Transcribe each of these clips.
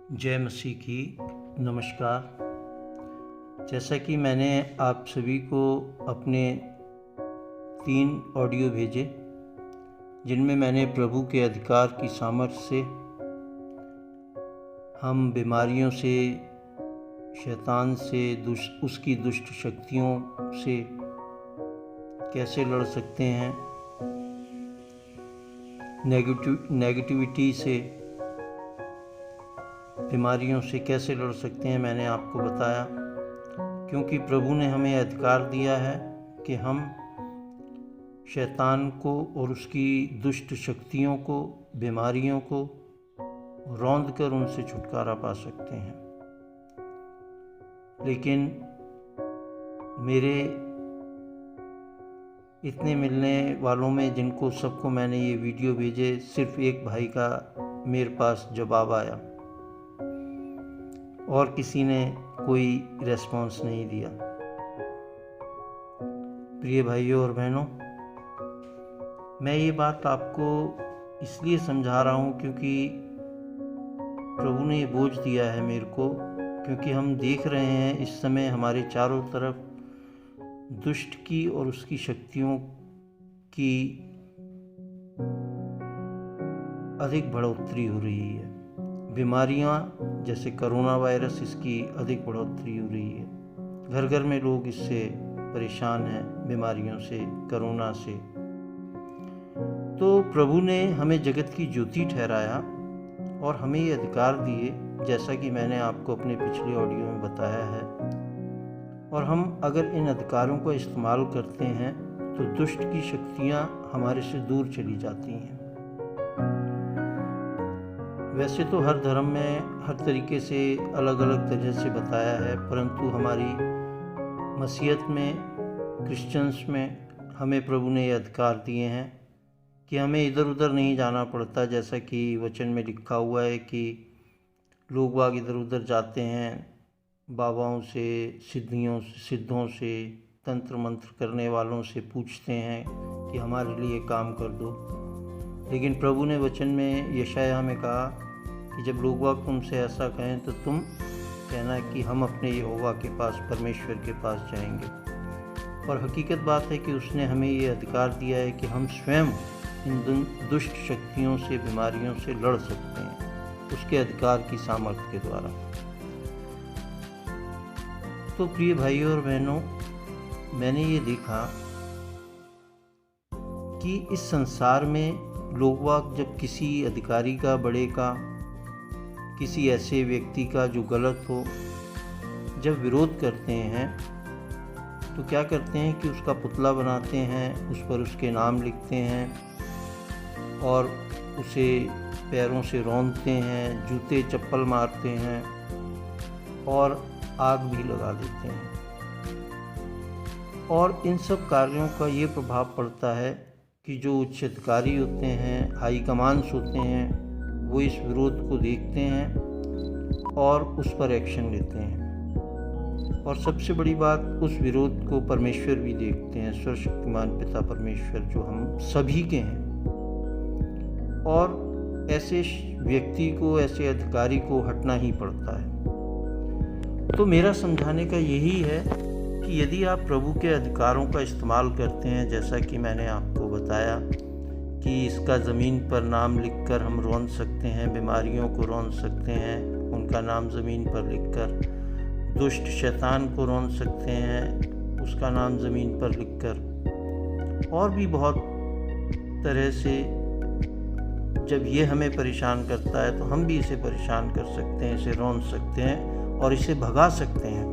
जय मसीह की। नमस्कार। जैसा कि मैंने आप सभी को अपने 3 ऑडियो भेजे जिनमें मैंने प्रभु के अधिकार की सामर्थ्य से हम बीमारियों से, शैतान से, उसकी दुष्ट शक्तियों से कैसे लड़ सकते हैं, नेगेटिविटी से, बीमारियों से कैसे लड़ सकते हैं, मैंने आपको बताया। क्योंकि प्रभु ने हमें अधिकार दिया है कि हम शैतान को और उसकी दुष्ट शक्तियों को, बीमारियों को रौंद कर उनसे छुटकारा पा सकते हैं। लेकिन मेरे इतने मिलने वालों में जिनको सबको मैंने ये वीडियो भेजे, सिर्फ एक भाई का मेरे पास जवाब आया और किसी ने कोई रेस्पॉन्स नहीं दिया। प्रिय भाइयों और बहनों, मैं ये बात आपको इसलिए समझा रहा हूँ क्योंकि प्रभु ने ये बोझ दिया है मेरे को, क्योंकि हम देख रहे हैं इस समय हमारे चारों तरफ दुष्ट की और उसकी शक्तियों की अधिक बढ़ोतरी हो रही है। बीमारियां जैसे कोरोना वायरस, इसकी अधिक बढ़ोतरी हो रही है। घर घर में लोग इससे परेशान हैं, बीमारियों से, कोरोना से। तो प्रभु ने हमें जगत की ज्योति ठहराया और हमें ये अधिकार दिए, जैसा कि मैंने आपको अपने पिछले ऑडियो में बताया है। और हम अगर इन अधिकारों का इस्तेमाल करते हैं तो दुष्ट की शक्तियां हमारे से दूर चली जाती हैं। वैसे तो हर धर्म में हर तरीके से अलग अलग तरह से बताया है, परंतु हमारी मसीहत में, क्रिश्चियंस में हमें प्रभु ने ये अधिकार दिए हैं कि हमें इधर उधर नहीं जाना पड़ता। जैसा कि वचन में लिखा हुआ है कि लोग बाग इधर उधर जाते हैं, बाबाओं से, सिद्धों से, तंत्र मंत्र करने वालों से पूछते हैं कि हमारे लिए काम कर दो। लेकिन प्रभु ने वचन में यशायाह में कहा कि जब लोग बाग तुमसे ऐसा कहें तो तुम कहना कि हम अपने यहोवा के पास, परमेश्वर के पास जाएंगे। और हकीकत बात है कि उसने हमें ये अधिकार दिया है कि हम स्वयं इन दुष्ट शक्तियों से, बीमारियों से लड़ सकते हैं उसके अधिकार की सामर्थ्य के द्वारा। तो प्रिय भाइयों और बहनों, मैंने ये देखा कि इस संसार में लोग बाग जब किसी अधिकारी का, बड़े का, किसी ऐसे व्यक्ति का जो गलत हो, जब विरोध करते हैं तो क्या करते हैं कि उसका पुतला बनाते हैं, उस पर उसके नाम लिखते हैं और उसे पैरों से रौंदते हैं, जूते चप्पल मारते हैं और आग भी लगा देते हैं। और इन सब कार्यों का ये प्रभाव पड़ता है कि जो उच्च अधिकारी होते हैं, हाई कमांड्स होते हैं, वो इस विरोध को देखते हैं और उस पर एक्शन लेते हैं। और सबसे बड़ी बात, उस विरोध को परमेश्वर भी देखते हैं, सर्वशक्तिमान पिता परमेश्वर जो हम सभी के हैं। और ऐसे व्यक्ति को, ऐसे अधिकारी को हटना ही पड़ता है। तो मेरा समझाने का यही है कि यदि आप प्रभु के अधिकारों का इस्तेमाल करते हैं, जैसा कि मैंने आपको बताया कि इसका ज़मीन पर नाम लिखकर हम रौंद सकते हैं, बीमारियों को रौंद सकते हैं, उनका नाम ज़मीन पर लिखकर, दुष्ट शैतान को रौंद सकते हैं, उसका नाम ज़मीन पर लिखकर, और भी बहुत तरह से। जब ये हमें परेशान करता है तो हम भी इसे परेशान कर सकते हैं, इसे रौंद सकते हैं और इसे भगा सकते हैं,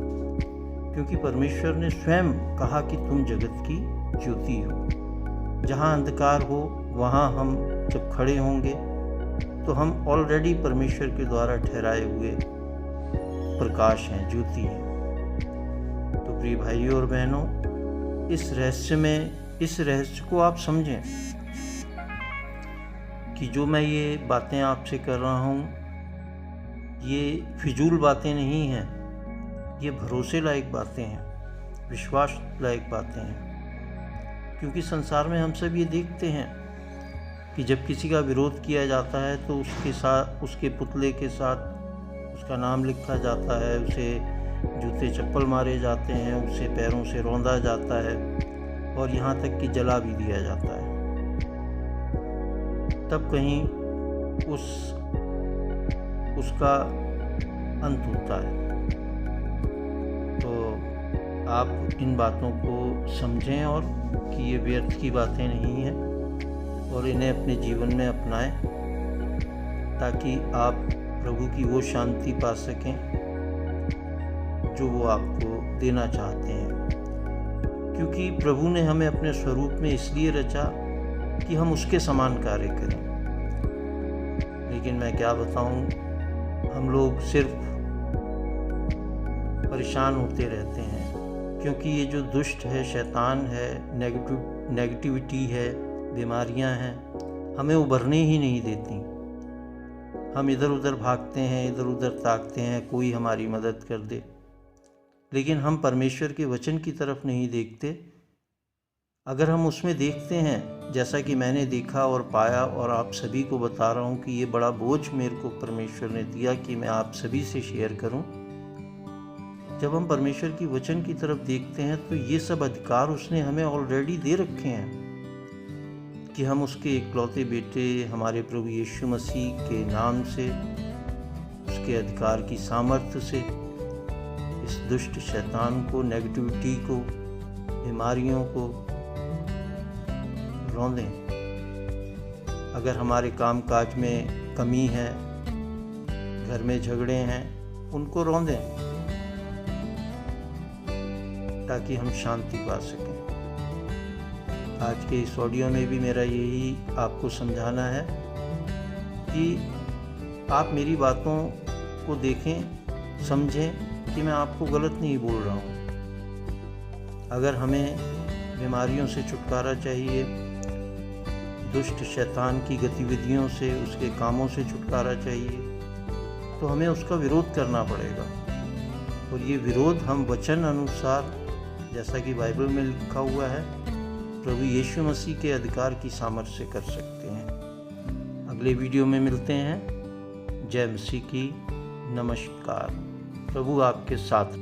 क्योंकि परमेश्वर ने स्वयं कहा कि तुम जगत की ज्योति हो। जहाँ अंधकार हो वहाँ हम जब खड़े होंगे तो हम ऑलरेडी परमेश्वर के द्वारा ठहराए हुए प्रकाश हैं, ज्योति हैं। तो प्रिय भाइयों और बहनों, इस रहस्य को आप समझें कि जो मैं ये बातें आपसे कर रहा हूँ, ये फिजूल बातें नहीं हैं, ये भरोसे लायक बातें हैं, विश्वास लायक बातें हैं। क्योंकि संसार में हम सब ये देखते हैं कि जब किसी का विरोध किया जाता है तो उसके पुतले के साथ उसका नाम लिखा जाता है, उसे जूते चप्पल मारे जाते हैं, उसे पैरों से रौंदा जाता है और यहाँ तक कि जला भी दिया जाता है। तब कहीं उसका अंत होता है। तो आप इन बातों को समझें और कि ये व्यर्थ की बातें नहीं हैं और इन्हें अपने जीवन में अपनाएं ताकि आप प्रभु की वो शांति पा सकें जो वो आपको देना चाहते हैं। क्योंकि प्रभु ने हमें अपने स्वरूप में इसलिए रचा कि हम उसके समान कार्य करें। लेकिन मैं क्या बताऊं, हम लोग सिर्फ परेशान होते रहते हैं क्योंकि ये जो दुष्ट है, शैतान है, नेगेटिविटी है, बीमारियां हैं, हमें उभरने ही नहीं देती। हम इधर उधर भागते हैं, इधर उधर ताकते हैं कोई हमारी मदद कर दे, लेकिन हम परमेश्वर के वचन की तरफ नहीं देखते। अगर हम उसमें देखते हैं, जैसा कि मैंने देखा और पाया और आप सभी को बता रहा हूँ कि ये बड़ा बोझ मेरे को परमेश्वर ने दिया कि मैं आप सभी से शेयर करूँ। जब हम परमेश्वर की वचन की तरफ देखते हैं तो ये सब अधिकार उसने हमें ऑलरेडी दे रखे हैं कि हम उसके इकलौते बेटे हमारे प्रभु यीशु मसीह के नाम से, उसके अधिकार की सामर्थ्य से इस दुष्ट शैतान को, नेगेटिविटी को, बीमारियों को रौंदें। अगर हमारे कामकाज में कमी है, घर में झगड़े हैं, उनको रौंदें ताकि हम शांति पा सकें। आज के इस ऑडियो में भी मेरा यही आपको समझाना है कि आप मेरी बातों को देखें, समझें कि मैं आपको गलत नहीं बोल रहा हूँ। अगर हमें बीमारियों से छुटकारा चाहिए, दुष्ट शैतान की गतिविधियों से, उसके कामों से छुटकारा चाहिए, तो हमें उसका विरोध करना पड़ेगा। और ये विरोध हम वचन अनुसार, जैसा कि बाइबल में लिखा हुआ है, प्रभु यीशु मसीह के अधिकार की सामर्थ्य से कर सकते हैं। अगले वीडियो में मिलते हैं। जय मसीह की। नमस्कार। प्रभु आपके साथ।